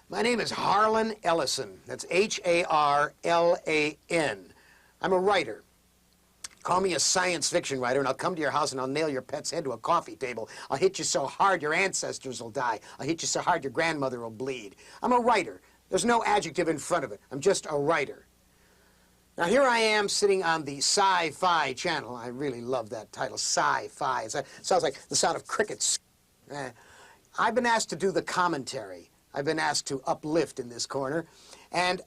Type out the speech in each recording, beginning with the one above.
My name is Harlan Ellison. That's H-A-R-L-A-N. I'm a writer. Call me a science fiction writer, and I'll come to your house and I'll nail your pet's head to a coffee table. I'll hit you so hard your ancestors will die. I'll hit you so hard your grandmother will bleed. I'm a writer. There's no adjective in front of it. I'm just a writer. Now, here I am sitting on the Sci-Fi channel. I really love that title, Sci-Fi. It sounds like the sound of crickets. I've been asked to do the commentary. I've been asked to uplift in this corner. And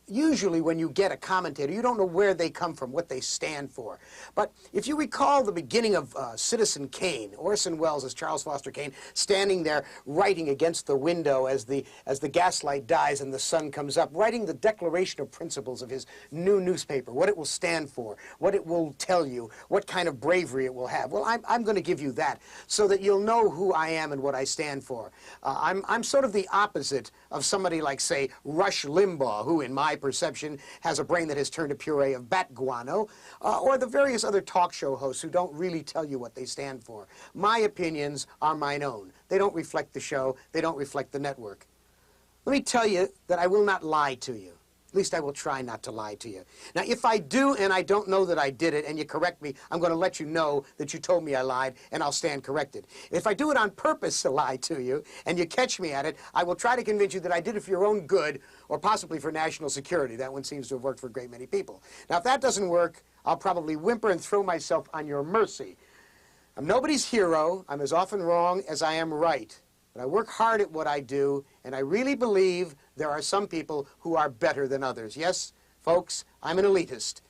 usually when you get a commentator, you don't know where they come from, what they stand for. But if you recall the beginning of Citizen Kane, Orson Welles as Charles Foster Kane, standing there writing against the window as the gaslight dies and the sun comes up, writing the declaration of principles of his new newspaper, what it will stand for, what it will tell you, what kind of bravery it will have. Well, I'm going to give you that so that you'll know who I am and what I stand for. I'm sort of the opposite of somebody like, say, Rush Limbaugh, who in my perception has a brain that has turned to puree of bat guano, or the various other talk show hosts who don't really tell you what they stand for. My opinions are mine own. They don't reflect the show. They don't reflect the network. Let me tell you that I will not lie to you. At least I will try not to lie to you. Now, if I do and I don't know that I did it and you correct me, I'm going to let you know that you told me I lied and I'll stand corrected. If I do it on purpose to lie to you and you catch me at it, I will try to convince you that I did it for your own good or possibly for national security. That one seems to have worked for a great many people. Now, if that doesn't work, I'll probably whimper and throw myself on your mercy. I'm nobody's hero. I'm as often wrong as I am right. But I work hard at what I do, and I really believe there are some people who are better than others. Yes, folks, I'm an elitist.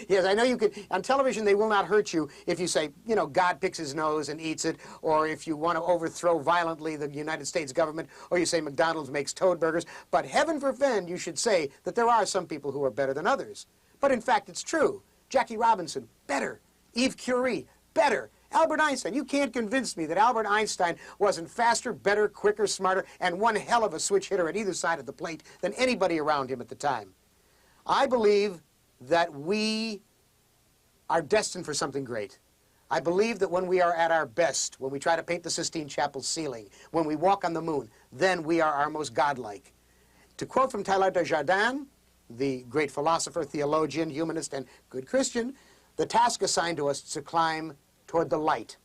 Yes, I know you could. On television, they will not hurt you if you say, you know, God picks his nose and eats it, or if you want to overthrow violently the United States government, or you say McDonald's makes toad burgers. But heaven forfend you should say that there are some people who are better than others. But in fact, it's true. Jackie Robinson, better. Eve Curie, better. Albert Einstein, you can't convince me that Albert Einstein wasn't faster, better, quicker, smarter, and one hell of a switch hitter at either side of the plate than anybody around him at the time. I believe that we are destined for something great. I believe that when we are at our best, when we try to paint the Sistine Chapel ceiling, when we walk on the moon, then we are our most godlike. To quote from Teilhard de Chardin, the great philosopher, theologian, humanist, and good Christian, the task assigned to us is to climb toward the light.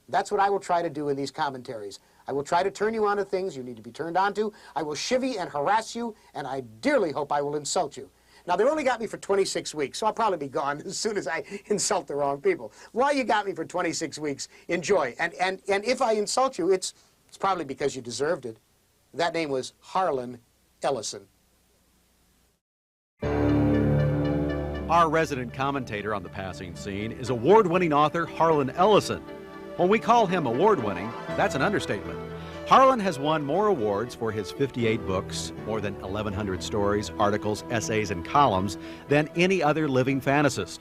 That's what I will try to do in these commentaries. I will try to turn you on to things you need to be turned on to. I will chivvy and harass you, and I dearly hope I will insult you. Now, they only got me for 26 weeks, so I'll probably be gone as soon as I insult the wrong people. While you got me for 26 weeks, enjoy. And if I insult you, it's probably because you deserved it. That name was Harlan Ellison. Our resident commentator on the passing scene is award-winning author Harlan Ellison. When we call him award-winning, that's an understatement. Harlan has won more awards for his 58 books, more than 1,100 stories, articles, essays, and columns than any other living fantasist.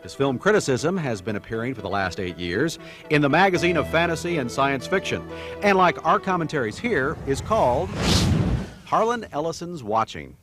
His film criticism has been appearing for the last 8 years in the magazine of fantasy and science fiction, and like our commentaries here, is called Harlan Ellison's Watching.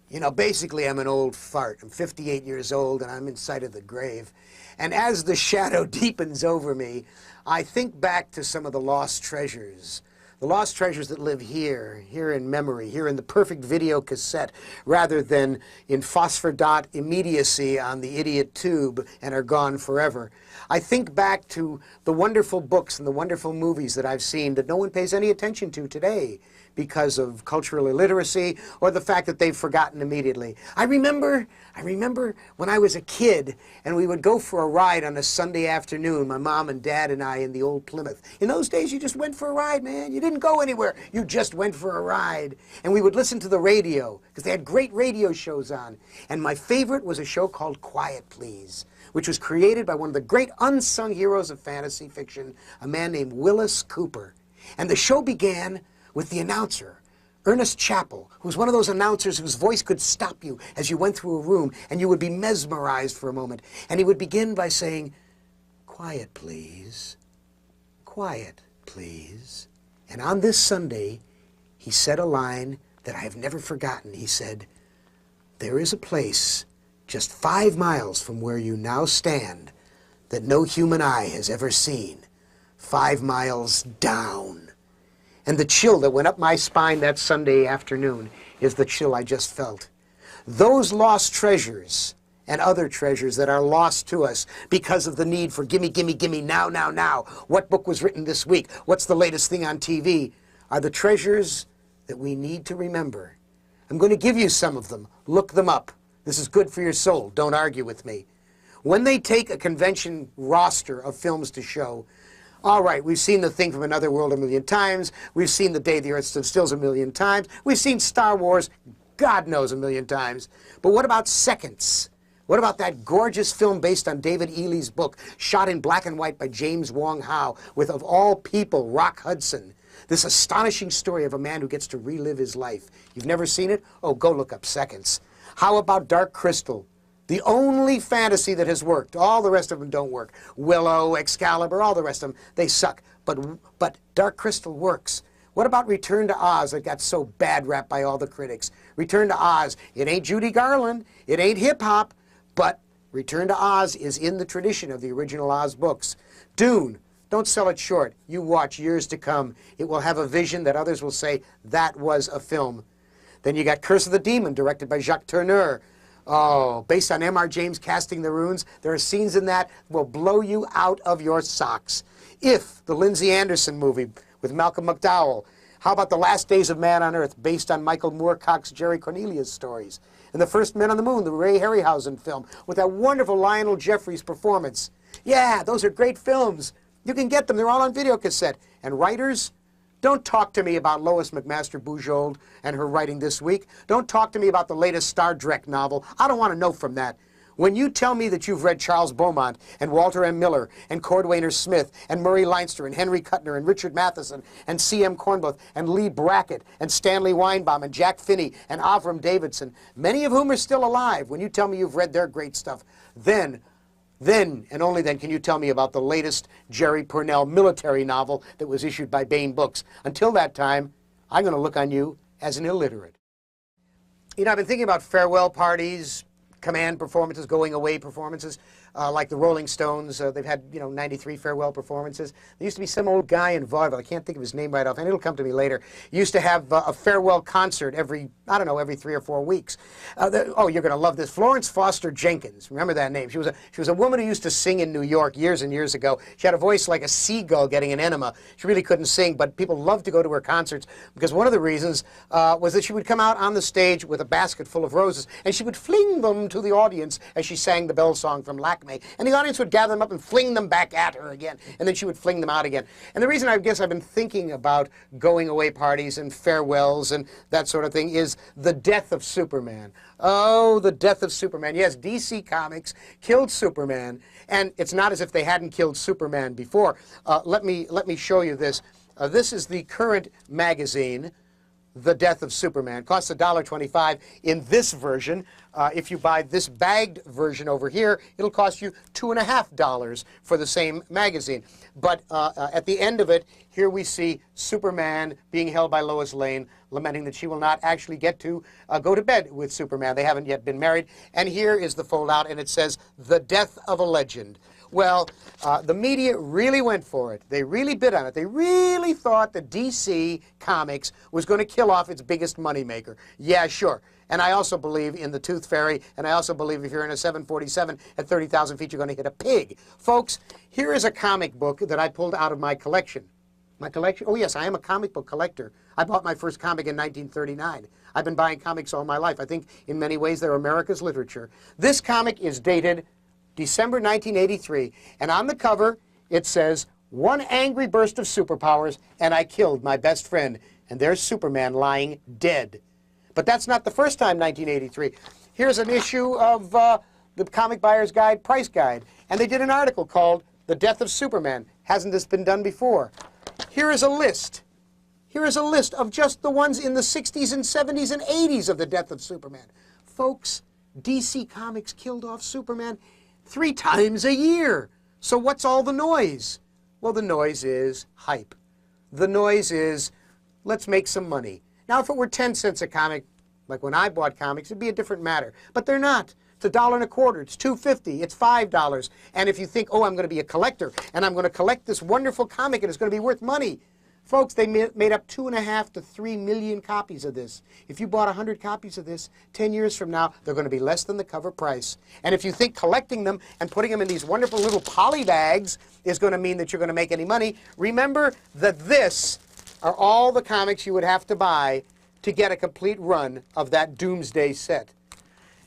You know, basically, I'm an old fart. I'm 58 years old, and I'm in sight of the grave. And as the shadow deepens over me, I think back to some of the lost treasures. The lost treasures that live here in memory, here in the perfect video cassette, rather than in phosphor dot immediacy on the idiot tube and are gone forever. I think back to the wonderful books and the wonderful movies that I've seen that no one pays any attention to today because of cultural illiteracy or the fact that they've forgotten immediately. I remember when I was a kid and we would go for a ride on a Sunday afternoon, my mom and dad and I in the old Plymouth. In those days, you just went for a ride, man. You didn't go anywhere. You just went for a ride. And we would listen to the radio because they had great radio shows on. And my favorite was a show called Quiet Please, which was created by one of the great unsung heroes of fantasy fiction, a man named Willis Cooper. And the show began with the announcer, Ernest Chappell, who was one of those announcers whose voice could stop you as you went through a room and you would be mesmerized for a moment. And he would begin by saying, "Quiet, please. Quiet, please." And on this Sunday, he said a line that I have never forgotten. He said, "There is a place just 5 miles from where you now stand that no human eye has ever seen. 5 miles down." And the chill that went up my spine that Sunday afternoon is the chill I just felt. Those lost treasures and other treasures that are lost to us because of the need for gimme, gimme, gimme, now, now, now. What book was written this week? What's the latest thing on TV? Are the treasures that we need to remember. I'm going to give you some of them. Look them up. This is good for your soul. Don't argue with me. When they take a convention roster of films to show, all right, we've seen The Thing from Another World a million times. We've seen The Day the Earth Stood Still a million times. We've seen Star Wars, God knows, a million times. But what about Seconds? What about that gorgeous film based on David Ely's book, shot in black and white by James Wong Howe, with, of all people, Rock Hudson? This astonishing story of a man who gets to relive his life. You've never seen it? Oh, go look up Seconds. How about Dark Crystal? The only fantasy that has worked. All the rest of them don't work. Willow, Excalibur, all the rest of them, they suck. But Dark Crystal works. What about Return to Oz that got so bad rap by all the critics? Return to Oz, it ain't Judy Garland, it ain't hip-hop, but Return to Oz is in the tradition of the original Oz books. Dune, don't sell it short. You watch years to come. It will have a vision that others will say, that was a film. Then you got Curse of the Demon, directed by Jacques Tourneur. Oh, based on M.R. James casting the runes, there are scenes in that will blow you out of your socks. If, the Lindsay Anderson movie with Malcolm McDowell. How about The Last Days of Man on Earth, based on Michael Moorcock's Jerry Cornelius stories? And The First Men on the Moon, the Ray Harryhausen film, with that wonderful Lionel Jeffries performance. Yeah, those are great films. You can get them. They're all on video cassette. And writers, don't talk to me about Lois McMaster Bujold and her writing this week. Don't talk to me about the latest Star Trek novel. I don't want to know from that. When you tell me that you've read Charles Beaumont and Walter M. Miller and Cordwainer Smith and Murray Leinster and Henry Kuttner and Richard Matheson and C.M. Cornbluth and Lee Brackett and Stanley Weinbaum and Jack Finney and Avram Davidson, many of whom are still alive, when you tell me you've read their great stuff, then and only then can you tell me about the latest Jerry Purnell military novel that was issued by Bain Books. Until that time, I'm going to look on you as an illiterate. You know, I've been thinking about farewell parties, command performances, going away performances, like the Rolling Stones. They've had, 93 farewell performances. There used to be some old guy in vaudeville, I can't think of his name right off, and it'll come to me later. He used to have a farewell concert every 3 or 4 weeks. Oh, you're going to love this. Florence Foster Jenkins, remember that name? She was a woman who used to sing in New York years and years ago. She had a voice like a seagull getting an enema. She really couldn't sing, but people loved to go to her concerts because one of the reasons was that she would come out on the stage with a basket full of roses, and she would fling them to the audience as she sang the Bell Song from Lakme. And the audience would gather them up and fling them back at her again, and then she would fling them out again. And the reason I guess I've been thinking about going away parties and farewells and that sort of thing is the death of Superman. Oh, the death of Superman. Yes, DC Comics killed Superman, and it's not as if they hadn't killed Superman before. Let me show you this. This is the current magazine, The Death of Superman. It costs $1.25 in this version. If you buy this bagged version over here, it'll cost you $2.50 for the same magazine. But at the end of it, here we see Superman being held by Lois Lane, lamenting that she will not actually get to go to bed with Superman. They haven't yet been married. And here is the fold-out, and it says, The Death of a Legend. Well, the media really went for it. They really bid on it. They really thought that DC Comics was going to kill off its biggest moneymaker. Yeah, sure. And I also believe in the Tooth Fairy, and I also believe if you're in a 747 at 30,000 feet, you're going to hit a pig. Folks, here is a comic book that I pulled out of my collection. My collection? Oh, yes, I am a comic book collector. I bought my first comic in 1939. I've been buying comics all my life. I think in many ways they're America's literature. This comic is dated December 1983, and on the cover it says, "One angry burst of superpowers, and I killed my best friend." And there's Superman lying dead. But that's not the first time, 1983. Here's an issue of the Comic Buyer's Guide Price Guide, and they did an article called The Death of Superman. Hasn't this been done before? Here is a list. Here is a list of just the ones in the 60s and 70s and 80s of the death of Superman. Folks, DC Comics killed off Superman 3 times a year. So what's all the noise? Well, the noise is hype. The noise is, let's make some money. Now, if it were 10 cents a comic, like when I bought comics, it'd be a different matter. But they're not. It's $1.25. It's $2.50. It's $5. And if you think, oh, I'm going to be a collector, and I'm going to collect this wonderful comic, and it's going to be worth money, Folks, they made up 2.5 to 3 million copies of this. If you bought 100 copies of this, 10 years from now, they're going to be less than the cover price. And if you think collecting them and putting them in these wonderful little poly bags is going to mean that you're going to make any money, remember that this are all the comics you would have to buy to get a complete run of that Doomsday set.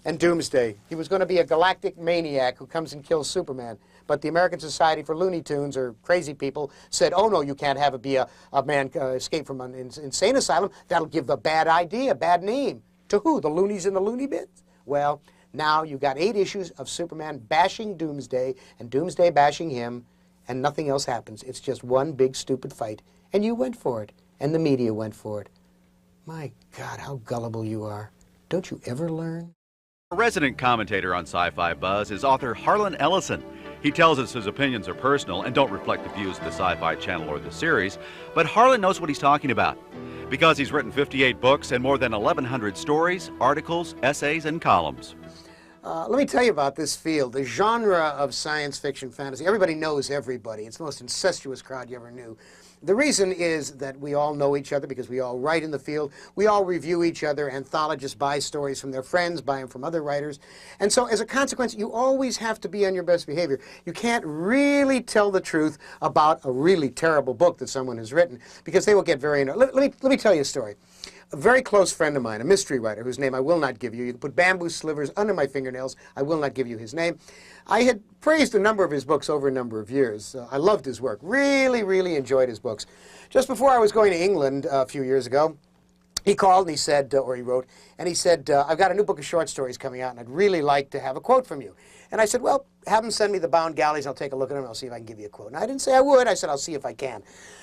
And Doomsday, he was going to be a galactic maniac who comes and kills Superman. But the American Society for Looney Tunes, or crazy people, said, oh, no, you can't have it be a man escape from an insane asylum. That'll give a bad idea, a bad name. To who? The loonies in the loony bins? Well, now you've got 8 issues of Superman bashing Doomsday and Doomsday bashing him, and nothing else happens. It's just one big stupid fight. And you went for it, and the media went for it. My God, how gullible you are. Don't you ever learn? A resident commentator on Sci-Fi Buzz is author Harlan Ellison. He tells us his opinions are personal and don't reflect the views of the Sci-Fi Channel or the series, but Harlan knows what he's talking about because he's written 58 books and more than 1,100 stories, articles, essays, and columns. Let me tell you about this field, the genre of science fiction fantasy. Everybody knows everybody. It's the most incestuous crowd you ever knew. The reason is that we all know each other because we all write in the field. We all review each other. Anthologists buy stories from their friends, buy them from other writers. And so as a consequence, you always have to be on your best behavior. You can't really tell the truth about a really terrible book that someone has written because they will get very annoyed. Let me tell you a story. A very close friend of mine, a mystery writer, whose name I will not give you. You can put bamboo slivers under my fingernails. I will not give you his name. I had praised a number of his books over a number of years. I loved his work. Really, really enjoyed his books. Just before I was going to England a few years ago, he called and he said, or he wrote, and he said, I've got a new book of short stories coming out, and I'd really like to have a quote from you. And I said, well, have him send me the bound galleys. I'll take a look at them, and I'll see if I can give you a quote. And I didn't say I would. I said, I'll see if I can.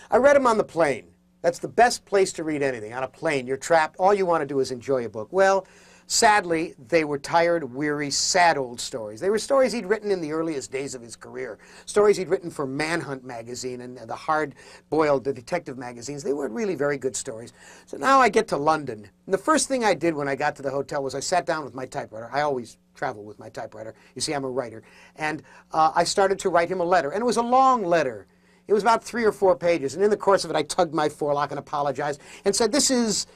I read him on the plane. That's the best place to read anything. On a plane, you're trapped. All you want to do is enjoy a book. Well, sadly, they were tired, weary, sad old stories. They were stories he'd written in the earliest days of his career, stories he'd written for Manhunt magazine and the hard-boiled detective magazines. They weren't really very good stories. So now I get to London. And the first thing I did when I got to the hotel was I sat down with my typewriter. I always travel with my typewriter. You see, I'm a writer. And I started to write him a letter. And it was a long letter. It was about 3 or 4 pages, and in the course of it, I tugged my forelock and apologized and said, this is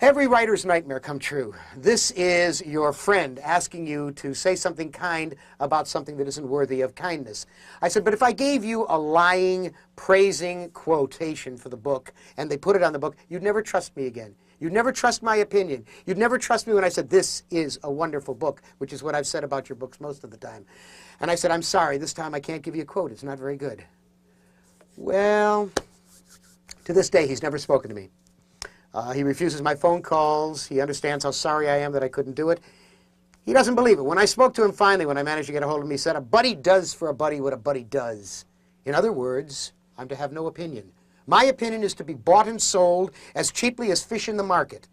every writer's nightmare come true. This is your friend asking you to say something kind about something that isn't worthy of kindness. I said, but if I gave you a lying, praising quotation for the book, and they put it on the book, you'd never trust me again. You'd never trust my opinion. You'd never trust me when I said, this is a wonderful book, which is what I've said about your books most of the time. And I said, I'm sorry, this time I can't give you a quote. It's not very good. Well, to this day, he's never spoken to me. He refuses my phone calls. He understands how sorry I am that I couldn't do it. He doesn't believe it. When I spoke to him finally, when I managed to get a hold of him, he said, a buddy does for a buddy what a buddy does. In other words, I'm to have no opinion. My opinion is to be bought and sold as cheaply as fish in the market.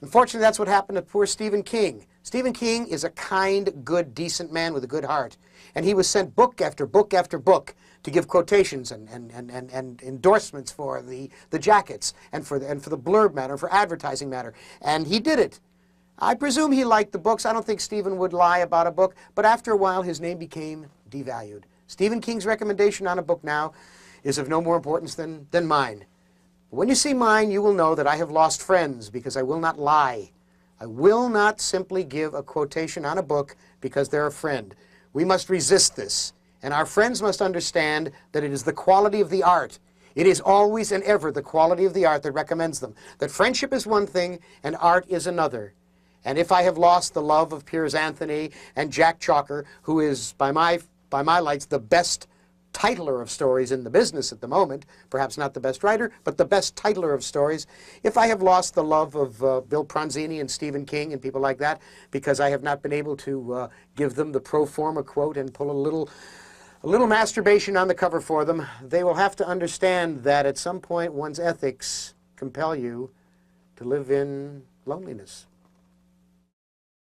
Unfortunately, that's what happened to poor Stephen King. Stephen King is a kind, good, decent man with a good heart. And he was sent book after book after book to give quotations and endorsements for the jackets and for the blurb matter, for advertising matter. And he did it. I presume he liked the books. I don't think Stephen would lie about a book. But after a while, his name became devalued. Stephen King's recommendation on a book now is of no more importance than mine. When you see mine, you will know that I have lost friends because I will not lie. I will not simply give a quotation on a book because they're a friend. We must resist this. And our friends must understand that it is the quality of the art. It is always and ever the quality of the art that recommends them. That friendship is one thing and art is another. And if I have lost the love of Piers Anthony and Jack Chalker, who is, by my lights, the best titler of stories in the business at the moment, perhaps not the best writer, but the best titler of stories, if I have lost the love of Bill Pronzini and Stephen King and people like that, because I have not been able to give them the pro forma quote and pull a little masturbation on the cover for them, they will have to understand that at some point one's ethics compel you to live in loneliness.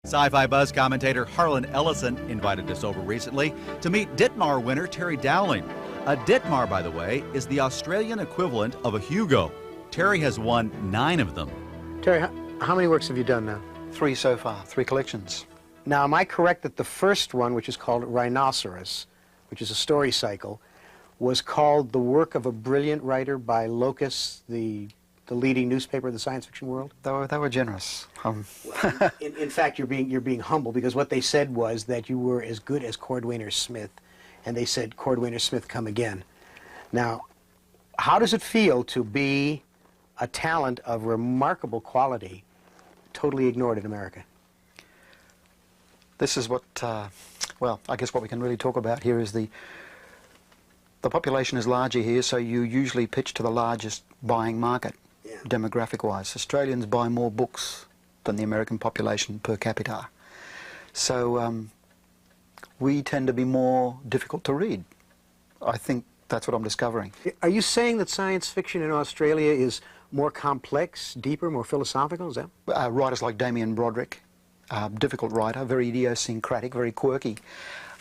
Sci-Fi Buzz commentator Harlan Ellison invited us over recently to meet Ditmar winner Terry Dowling. A Ditmar, by the way, is the Australian equivalent of a Hugo. Terry has won 9 of them. Terry, how many works have you done now? 3 so far, 3 collections. Now, am I correct that the first one, which is called Rhinoceros, which is a story cycle, was called The Work of a Brilliant Writer by Locus, the leading newspaper of the science fiction world? They were generous. In fact, you're being humble, because what they said was that you were as good as Cordwainer Smith, and they said, Cordwainer Smith, come again. Now, how does it feel to be a talent of remarkable quality totally ignored in America? This is what, well, I guess what we can really talk about here is the population is larger here, so you usually pitch to the largest buying market, demographic-wise. Australians buy more books than the American population per capita. So we tend to be more difficult to read. I think that's what I'm discovering. Are you saying that science fiction in Australia is more complex, deeper, more philosophical? Is that? Writers like Damien Broderick, difficult writer, very idiosyncratic, very quirky,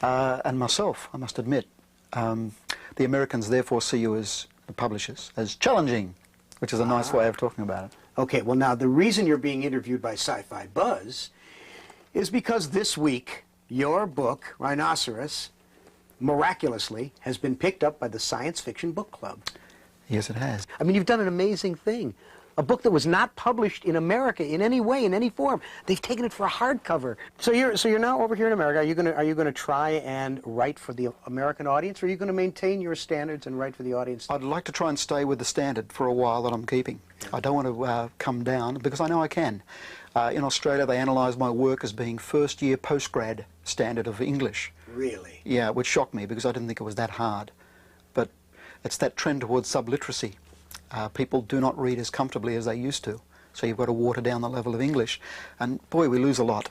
and myself, I must admit. The Americans therefore see you as, the publishers, as challenging, which is a nice way of talking about it. Okay, well now the reason you're being interviewed by Sci-Fi Buzz is because this week your book, Rhinoceros, miraculously has been picked up by the Science Fiction Book Club. Yes, it has. I mean, you've done an amazing thing. A book that was not published in America in any way, in any form. They've taken it for a hardcover. So you're now over here in America. Are you gonna try and write for the American audience, or are you gonna maintain your standards and write for the audience? I'd like to try and stay with the standard for a while that I'm keeping. I don't want to come down, because I know I can. In Australia, they analyse my work as being first-year postgrad standard of English. Really? Yeah, which shocked me, because I didn't think it was that hard. But it's that trend towards subliteracy. People do not read as comfortably as they used to, so you've got to water down the level of English. And boy, we lose a lot.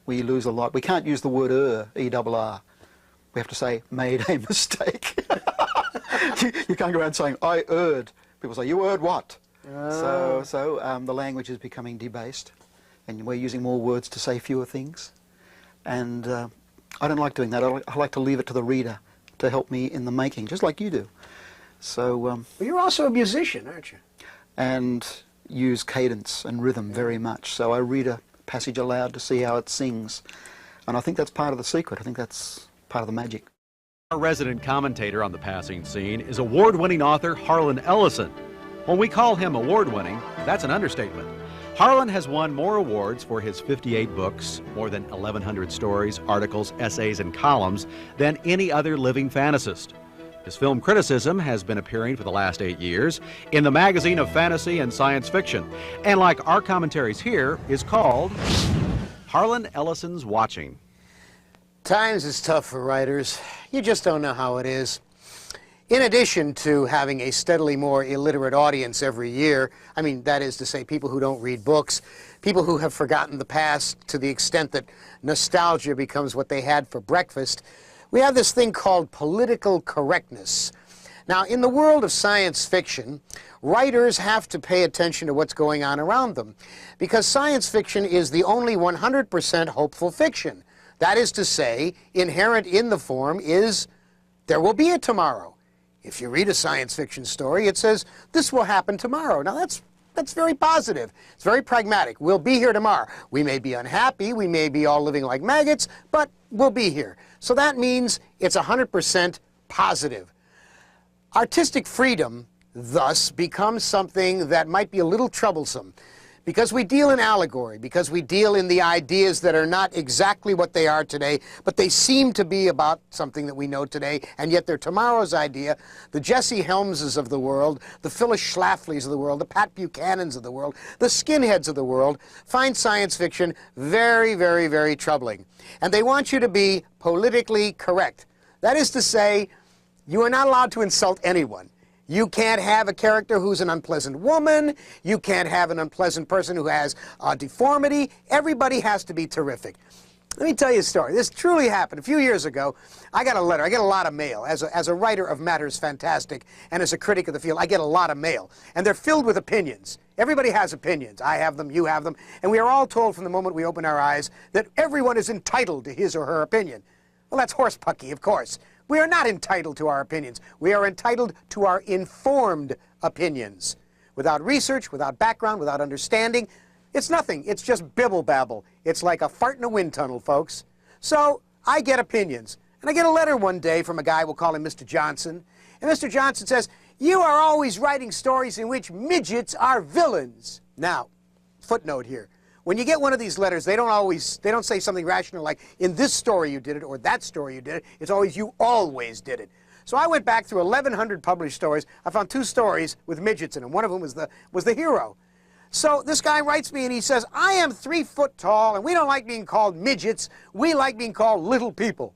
We lose a lot. We can't use the word E-double-R. We have to say, made a mistake. You can't go around saying, I erred. People say, you erred what? So the language is becoming debased, and we're using more words to say fewer things. And I don't like doing that. I like to leave it to the reader to help me in the making, just like you do. So, well, you're also a musician, aren't you? And use cadence and rhythm very much. So I read a passage aloud to see how it sings. And I think that's part of the secret. I think that's part of the magic. Our resident commentator on the passing scene is award-winning author Harlan Ellison. When we call him award-winning, that's an understatement. Harlan has won more awards for his 58 books, more than 1,100 stories, articles, essays, and columns than any other living fantasist. His film criticism has been appearing for the last 8 years in the magazine of fantasy and science fiction, and like our commentaries here, is called Harlan Ellison's Watching. Times is tough for writers. You just don't know how it is. In addition to having a steadily more illiterate audience every year, I mean, that is to say, people who don't read books, people who have forgotten the past to the extent that nostalgia becomes what they had for breakfast, we have this thing called political correctness. Now, in the world of science fiction, writers have to pay attention to what's going on around them, because science fiction is the only 100% hopeful fiction. That is to say, inherent in the form is, there will be a tomorrow. If you read a science fiction story, it says, this will happen tomorrow. Now, that's very positive. It's very pragmatic. We'll be here tomorrow. We may be unhappy. We may be all living like maggots, but we'll be here. So that means it's 100% positive. Artistic freedom, thus, becomes something that might be a little troublesome, because we deal in allegory, because we deal in the ideas that are not exactly what they are today, but they seem to be about something that we know today, and yet they're tomorrow's idea. The Jesse Helmses of the world, the Phyllis Schlaflys of the world, the Pat Buchanans of the world, the skinheads of the world find science fiction very, very, very troubling. And they want you to be politically correct. That is to say, you are not allowed to insult anyone. You can't have a character who's an unpleasant woman. You can't have an unpleasant person who has a deformity. Everybody has to be terrific. Let me tell you a story. This truly happened. A few years ago, I got a letter. I get a lot of mail. As a writer of Matters Fantastic and as a critic of the field, I get a lot of mail. And they're filled with opinions. Everybody has opinions. I have them, you have them. And we are all told from the moment we open our eyes that everyone is entitled to his or her opinion. Well, that's horsepucky, of course. We are not entitled to our opinions. We are entitled to our informed opinions. Without research, without background, without understanding, it's nothing. It's just bibble-babble. It's like a fart in a wind tunnel, folks. So I get opinions. And I get a letter one day from a guy, we'll call him Mr. Johnson, And Mr. Johnson says, "You are always writing stories in which midgets are villains." Now, footnote here. When you get one of these letters, they don't say something rational like, "In this story you did it," or "that story you did it." It's always, "You always did it." So I went back through 1,100 published stories. I found 2 stories with midgets in them. One of them was the hero. So this guy writes me and he says, "I am 3 foot tall and we don't like being called midgets. We like being called little people."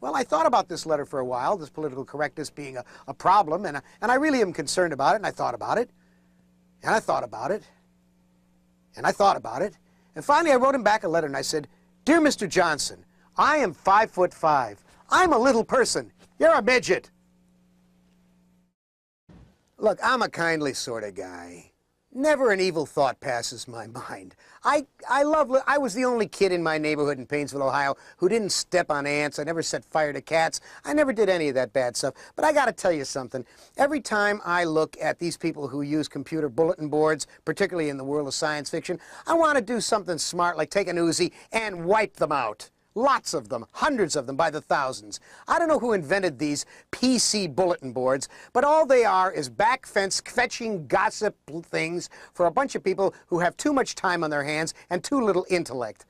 Well, I thought about this letter for a while, this political correctness being a problem, and I really am concerned about it, and I thought about it, and I thought about it, and I thought about it. And finally I wrote him back a letter and I said, "Dear Mr. Johnson, I am 5'5". I'm a little person. You're a midget." Look, I'm a kindly sort of guy. Never an evil thought passes my mind. I was the only kid in my neighborhood in Painesville, Ohio, who didn't step on ants. I never set fire to cats. I never did any of that bad stuff. But I got to tell you something. Every time I look at these people who use computer bulletin boards, particularly in the world of science fiction, I want to do something smart, like take an Uzi and wipe them out. Lots of them, hundreds of them by the thousands. I don't know who invented these PC bulletin boards, but all they are is back fence fetching gossip things for a bunch of people who have too much time on their hands and too little intellect.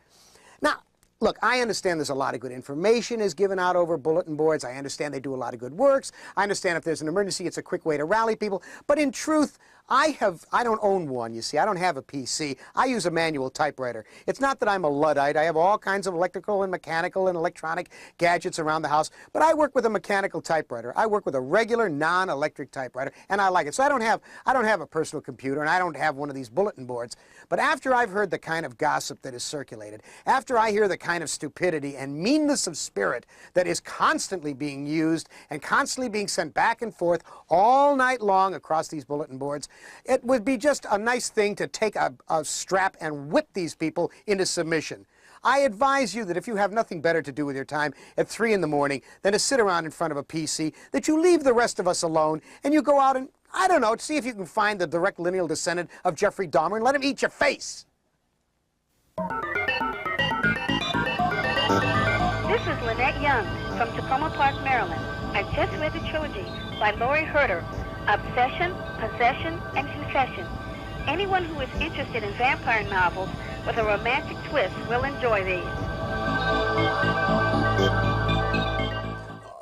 Now, look, I understand there's a lot of good information is given out over bulletin boards. I understand they do a lot of good works. I understand if there's an emergency, it's a quick way to rally people. But in truth, I don't own one, you see. I don't have a PC. I use a manual typewriter. It's not that I'm a Luddite. I have all kinds of electrical and mechanical and electronic gadgets around the house, but I work with a mechanical typewriter. I work with a regular non-electric typewriter, and I like it. So I don't have a personal computer, and I don't have one of these bulletin boards. But after I've heard the kind of gossip that is circulated, after I hear the kind of stupidity and meanness of spirit that is constantly being used and constantly being sent back and forth all night long across these bulletin boards, it would be just a nice thing to take a strap and whip these people into submission. I advise you that if you have nothing better to do with your time at 3 in the morning than to sit around in front of a PC, that you leave the rest of us alone and you go out and, I don't know, see if you can find the direct lineal descendant of Jeffrey Dahmer and let him eat your face. This is Lynette Young from Tacoma Park, Maryland. I've just read the trilogy by Laurie Herder, Obsession, Possession, and Confession. Anyone who is interested in vampire novels with a romantic twist will enjoy these.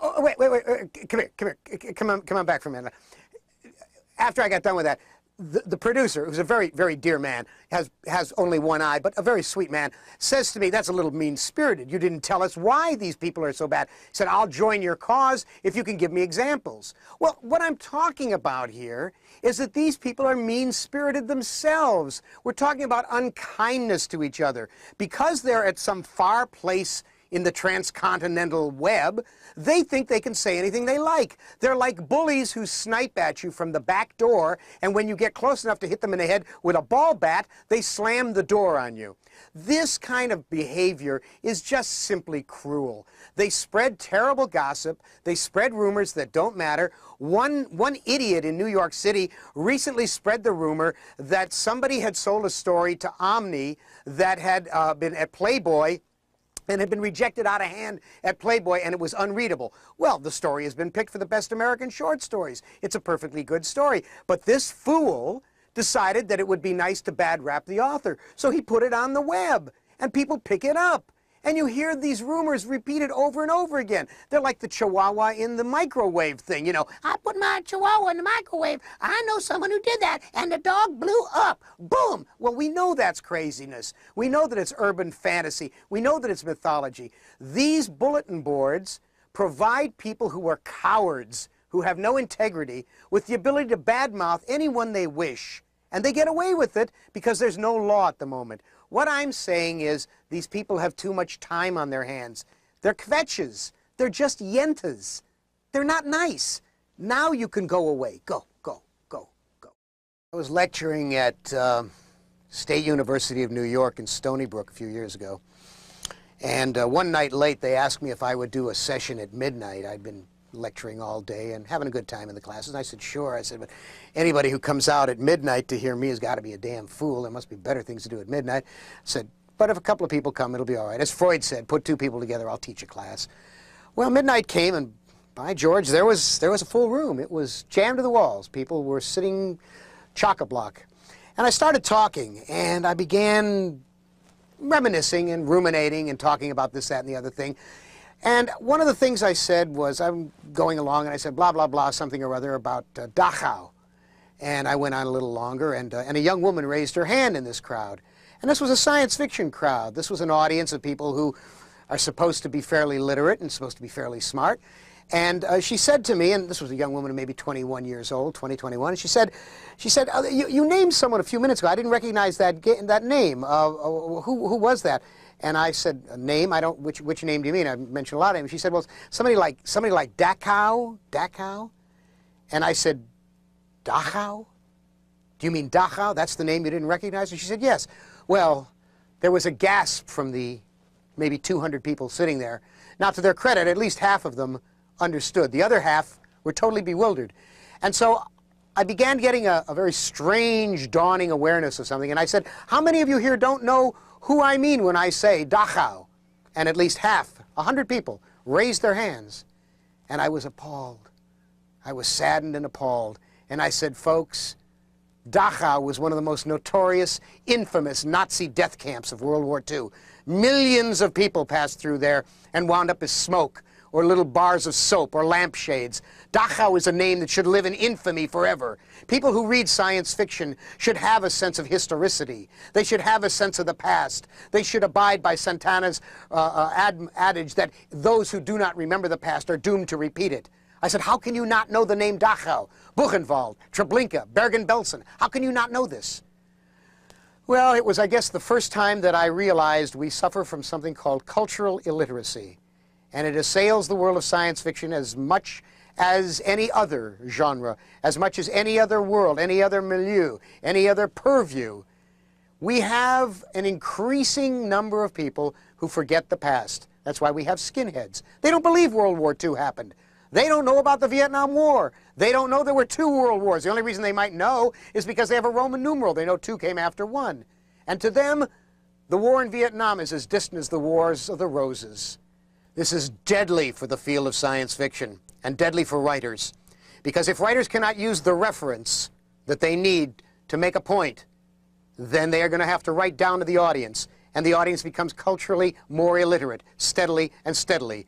Oh, wait, come on back for a minute. After I got done with that, the producer, who's a very, very dear man, has only one eye, but a very sweet man, says to me, "That's a little mean-spirited. You didn't tell us why these people are so bad." He said, "I'll join your cause if you can give me examples." Well, what I'm talking about here is that these people are mean-spirited themselves. We're talking about unkindness to each other. Because they're at some far place in the transcontinental web, they think they can say anything they like. They're like bullies who snipe at you from the back door, and when you get close enough to hit them in the head with a ball bat, they slam the door on you. This kind of behavior is just simply cruel. They spread terrible gossip. They spread rumors that don't matter. One idiot in New York City recently spread the rumor that somebody had sold a story to Omni that had been at Playboy and had been rejected out of hand at Playboy, and it was unreadable. Well, the story has been picked for the best American short stories. It's a perfectly good story. But this fool decided that it would be nice to bad rap the author, so he put it on the web, and people pick it up. And you hear these rumors repeated over and over again. They're like the chihuahua in the microwave thing. You know, "I put my chihuahua in the microwave. I know someone who did that, and the dog blew up." Boom! Well, we know that's craziness. We know that it's urban fantasy. We know that it's mythology. These bulletin boards provide people who are cowards, who have no integrity, with the ability to badmouth anyone they wish. And they get away with it because there's no law at the moment. What I'm saying is these people have too much time on their hands. They're kvetches. They're just yentas. They're not nice. Now you can go away. Go. I was lecturing at State University of New York in Stony Brook a few years ago. And one night late, they asked me if I would do a session at midnight. I'd been lecturing all day and having a good time in the classes. And I said, sure. I said, but anybody who comes out at midnight to hear me has got to be a damn fool. There must be better things to do at midnight. I said, but if a couple of people come, it'll be all right. As Freud said, put 2 people together, I'll teach a class. Well, midnight came, and By George, there was a full room. It was jammed to the walls. People were sitting chock-a-block. And I started talking, and I began reminiscing and ruminating and talking about this, that, and the other thing. And one of the things I said was, I'm going along, and I said, blah, blah, blah, something or other about Dachau. And I went on a little longer, and a young woman raised her hand in this crowd. And this was a science fiction crowd. This was an audience of people who are supposed to be fairly literate and supposed to be fairly smart. And she said to me, and this was a young woman of maybe 21 years old, 20, 21, and she said, you named someone a few minutes ago. I didn't recognize that name. Who was that? And I said, a name? I don't. Which name do you mean? I mentioned a lot of names. She said, well, somebody like Dachau. And I said, Dachau? Do you mean Dachau? That's the name you didn't recognize? And she said, yes. Well, there was a gasp from the maybe 200 people sitting there. Now, to their credit, at least half of them understood. The other half were totally bewildered. And so I began getting a very strange, dawning awareness of something. And I said, how many of you here don't know who I mean when I say Dachau? And at least half, 100 people, raised their hands. And I was appalled. I was saddened and appalled. And I said, folks, Dachau was one of the most notorious, infamous Nazi death camps of World War II. Millions of people passed through there and wound up as smoke, or little bars of soap, or lampshades. Dachau is a name that should live in infamy forever. People who read science fiction should have a sense of historicity. They should have a sense of the past. They should abide by Santana's adage that those who do not remember the past are doomed to repeat it. I said, how can you not know the name Dachau, Buchenwald, Treblinka, Bergen-Belsen? How can you not know this? Well, it was, I guess, the first time that I realized we suffer from something called cultural illiteracy. And it assails the world of science fiction as much as any other genre, as much as any other world, any other milieu, any other purview. We have an increasing number of people who forget the past. That's why we have skinheads. They don't believe World War II happened. They don't know about the Vietnam War. They don't know there were 2 world wars. The only reason they might know is because they have a Roman numeral. They know 2 came after 1. And to them, the war in Vietnam is as distant as the Wars of the Roses. This is deadly for the field of science fiction, and deadly for writers. Because if writers cannot use the reference that they need to make a point, then they are going to have to write down to the audience, and the audience becomes culturally more illiterate, steadily and steadily.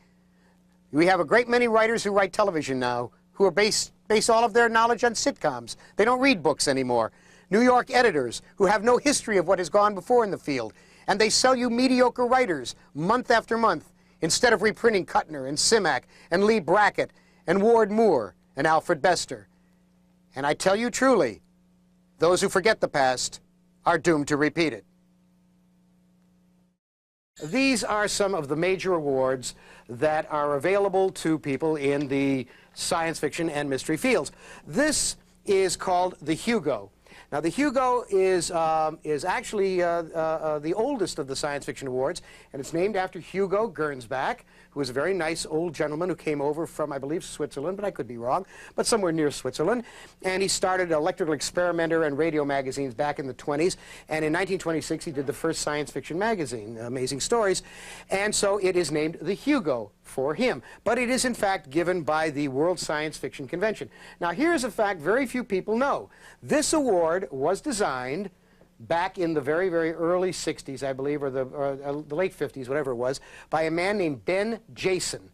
We have a great many writers who write television now who are base all of their knowledge on sitcoms. They don't read books anymore. New York editors who have no history of what has gone before in the field, and they sell you mediocre writers month after month, instead of reprinting Kuttner and Simak and Lee Brackett and Ward Moore and Alfred Bester. And I tell you truly, those who forget the past are doomed to repeat it. These are some of the major awards that are available to people in the science fiction and mystery fields. This is called the Hugo. Now, the Hugo is actually the oldest of the science fiction awards, and it's named after Hugo Gernsback, who was a very nice old gentleman who came over from, I believe, Switzerland, but I could be wrong, but somewhere near Switzerland. And he started Electrical Experimenter and radio magazines back in the 20s, and in 1926 he did the first science fiction magazine, Amazing Stories, and so it is named the Hugo for him. But it is, in fact, given by the World Science Fiction Convention. Now, here's a fact very few people know. This award was designed back in the very, very early 60s, I believe, or the late 50s, whatever it was, by a man named Ben Jason.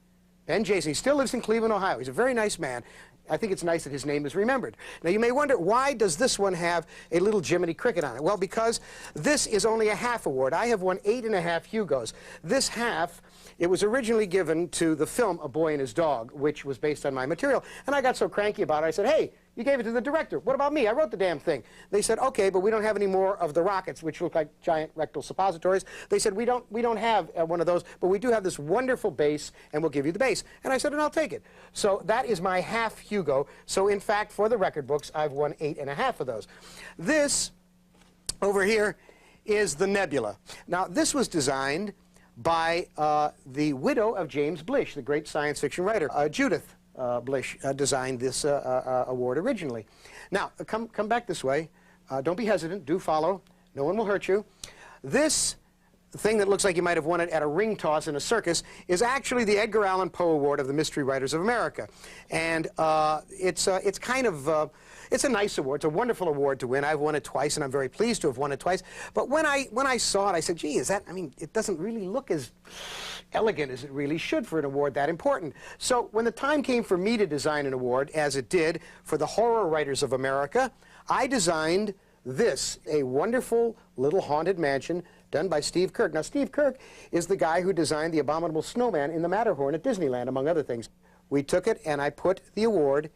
Ben Jason. He still lives in Cleveland, Ohio. He's a very nice man. I think it's nice that his name is remembered. Now, you may wonder, why does this one have a little Jiminy Cricket on it? Well, because this is only a half award. I have won 8.5 Hugos. This half, it was originally given to the film A Boy and His Dog, which was based on my material. And I got so cranky about it, I said, hey, you gave it to the director. What about me? I wrote the damn thing. They said, okay, but we don't have any more of the rockets, which look like giant rectal suppositories. They said, we don't have one of those, but we do have this wonderful base, and we'll give you the base. And I said, and I'll take it. So that is my half Hugo. So in fact, for the record books, I've won 8.5 of those. This over here is the Nebula. Now, this was designed by the widow of James Blish, the great science fiction writer, Judith Blish designed this award originally. Now, come back this way. Don't be hesitant. Do follow. No one will hurt you. This thing that looks like you might have won it at a ring toss in a circus is actually the Edgar Allan Poe Award of the Mystery Writers of America. And it's kind of, it's a nice award. It's a wonderful award to win. I've won it twice, and I'm very pleased to have won it twice. But when I saw it, I said, gee, is that, I mean, it doesn't really look as elegant as it really should for an award that important. So when the time came for me to design an award, as it did for the Horror Writers of America, I designed this, a wonderful little haunted mansion done by Steve Kirk. Now, Steve Kirk is the guy who designed the Abominable Snowman in the Matterhorn at Disneyland, among other things. We took it, and I put the award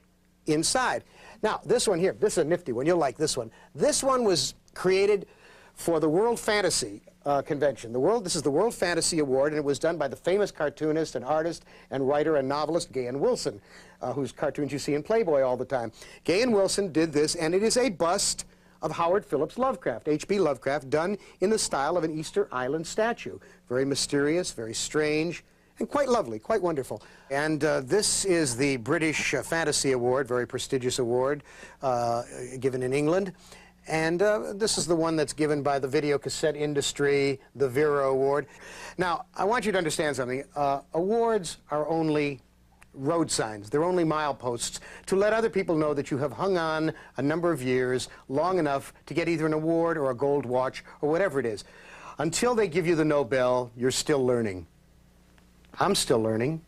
inside. Now, this one here, this is a nifty one. You'll like this one. This one was created for the World Fantasy Convention. This is the World Fantasy Award, and it was done by the famous cartoonist and artist and writer and novelist Gahan Wilson, whose cartoons you see in Playboy all the time. Gahan Wilson did this, and it is a bust of Howard Phillips Lovecraft, H.P. Lovecraft, done in the style of an Easter Island statue. Very mysterious, very strange, and quite lovely, quite wonderful. And this is the British Fantasy Award, very prestigious award given in England. And this is the one that's given by the video cassette industry, the Vero Award. Now, I want you to understand something. Awards are only road signs. They're only mileposts to let other people know that you have hung on a number of years, long enough to get either an award or a gold watch or whatever it is. Until they give you the Nobel, you're still learning. I'm still learning.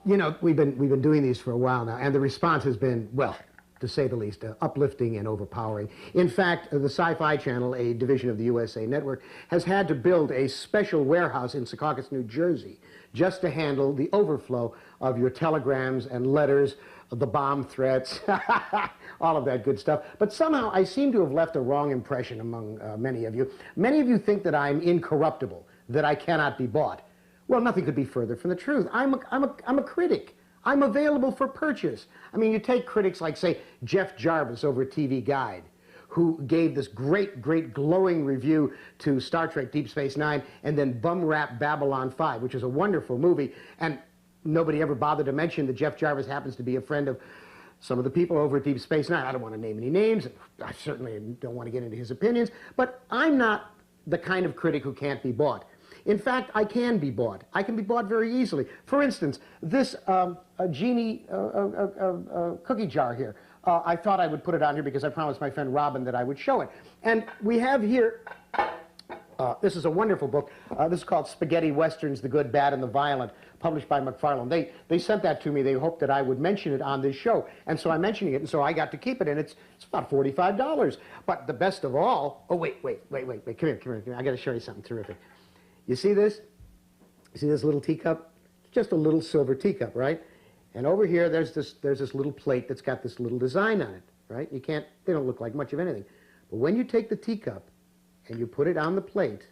You know, we've been doing these for a while now, and the response has been, well, to say the least, uplifting and overpowering. In fact, the Sci-Fi Channel, a division of the USA Network, has had to build a special warehouse in Secaucus, New Jersey, just to handle the overflow of your telegrams and letters, the bomb threats, all of that good stuff. But somehow I seem to have left a wrong impression among many of you. Many of you think that I'm incorruptible, that I cannot be bought. Well, nothing could be further from the truth. I'm a critic. I'm available for purchase. I mean, you take critics like, say, Jeff Jarvis over at TV Guide, who gave this great, glowing review to Star Trek Deep Space Nine, and then bum rap Babylon 5, which is a wonderful movie. And nobody ever bothered to mention that Jeff Jarvis happens to be a friend of some of the people over at Deep Space Nine. I don't want to name any names. I certainly don't want to get into his opinions. But I'm not the kind of critic who can't be bought. In fact, I can be bought. I can be bought very easily. For instance, this genie cookie jar here. I thought I would put it on here because I promised my friend Robin that I would show it. And we have here, this is a wonderful book. This is called Spaghetti Westerns, The Good, Bad, and the Violent, published by McFarlane. They sent that to me. They hoped that I would mention it on this show. And so I'm mentioning it, and so I got to keep it, and it's about $45. But the best of all, oh, wait. Come here. I got to show you something terrific. You see this? You see this little teacup? It's just a little silver teacup, right? And over here, there's this little plate that's got this little design on it, right? They don't look like much of anything. But when you take the teacup and you put it on the plate,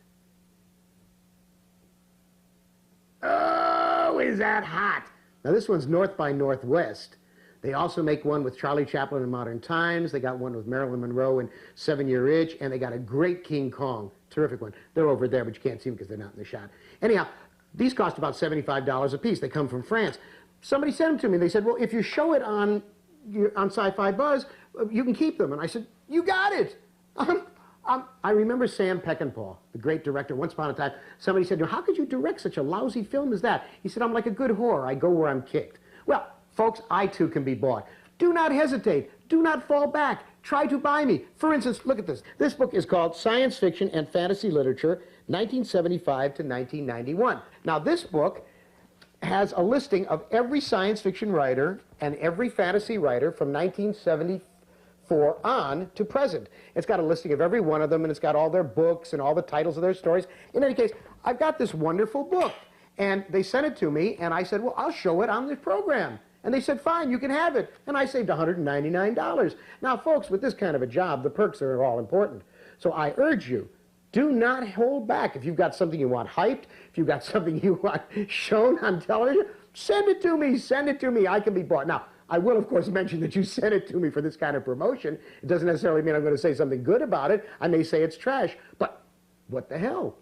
oh, is that hot? Now, this one's North by Northwest. They also make one with Charlie Chaplin in Modern Times. They got one with Marilyn Monroe in 7-Year Itch, and they got a great King Kong. Terrific one. They're over there, but you can't see them because they're not in the shot. Anyhow, these cost about $75 a piece. They come from France. Somebody sent them to me. They said, well, if you show it on Sci-Fi Buzz, you can keep them. And I said, you got it. I remember Sam Peckinpah, the great director. Once upon a time, somebody said, how could you direct such a lousy film as that? He said, I'm like a good whore. I go where I'm kicked. Well, folks, I too can be bought. Do not hesitate. Do not fall back. Try to buy me. For instance, look at this. This book is called Science Fiction and Fantasy Literature, 1975 to 1991. Now, this book has a listing of every science fiction writer and every fantasy writer from 1974 on to present. It's got a listing of every one of them, and it's got all their books and all the titles of their stories. In any case, I've got this wonderful book, and they sent it to me, and I said, well, I'll show it on this program. And they said, fine, you can have it. And I saved $199. Now, folks, with this kind of a job, the perks are all important. So I urge you, do not hold back. If you've got something you want hyped, if you've got something you want shown on television, send it to me. Send it to me. I can be bought. Now, I will, of course, mention that you sent it to me for this kind of promotion. It doesn't necessarily mean I'm going to say something good about it. I may say it's trash. But what the hell?